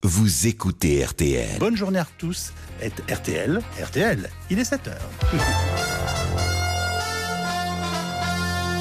Vous écoutez RTL. Bonne journée à tous. RTL, il est 7h.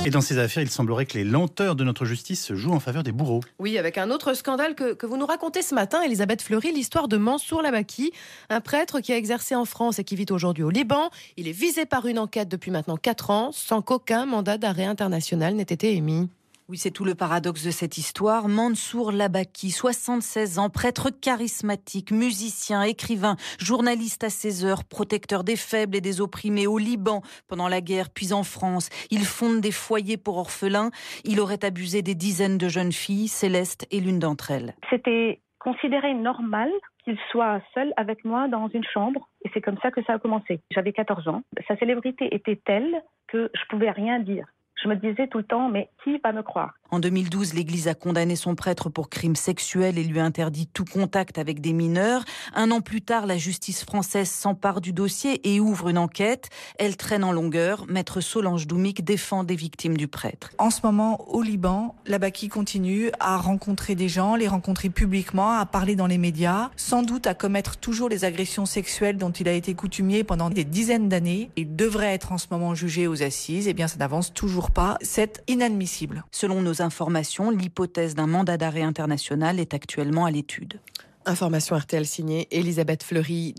Et dans ces affaires, il semblerait que les lenteurs de notre justice se jouent en faveur des bourreaux. Oui, avec un autre scandale que vous nous racontez ce matin, Elisabeth Fleury, l'histoire de Mansour Labaki, un prêtre qui a exercé en France et qui vit aujourd'hui au Liban. Il est visé par une enquête depuis maintenant 4 ans, sans qu'aucun mandat d'arrêt international n'ait été émis. Oui, c'est tout le paradoxe de cette histoire. Mansour Labaki, 76 ans, prêtre charismatique, musicien, écrivain, journaliste à ses heures, protecteur des faibles et des opprimés au Liban pendant la guerre, puis en France. Il fonde des foyers pour orphelins. Il aurait abusé des dizaines de jeunes filles. Céleste est l'une d'entre elles. C'était considéré normal qu'il soit seul avec moi dans une chambre. Et c'est comme ça que ça a commencé. J'avais 14 ans. Sa célébrité était telle que je pouvais rien dire. Je me disais tout le temps, mais qui va me croire ? En 2012, l'Église a condamné son prêtre pour crimes sexuels et lui a interdit tout contact avec des mineurs. 1 an plus tard, la justice française s'empare du dossier et ouvre une enquête. Elle traîne en longueur. Maître Solange Doumik défend des victimes du prêtre. En ce moment, au Liban, Labaki continue à rencontrer des gens, les rencontrer publiquement, à parler dans les médias, sans doute à commettre toujours les agressions sexuelles dont il a été coutumier pendant des dizaines d'années. Il devrait être en ce moment jugé aux assises. Eh bien, ça n'avance toujours pas. C'est inadmissible. Selon nos informations, l'hypothèse d'un mandat d'arrêt international est actuellement à l'étude. Information RTL signée Elisabeth Fleury.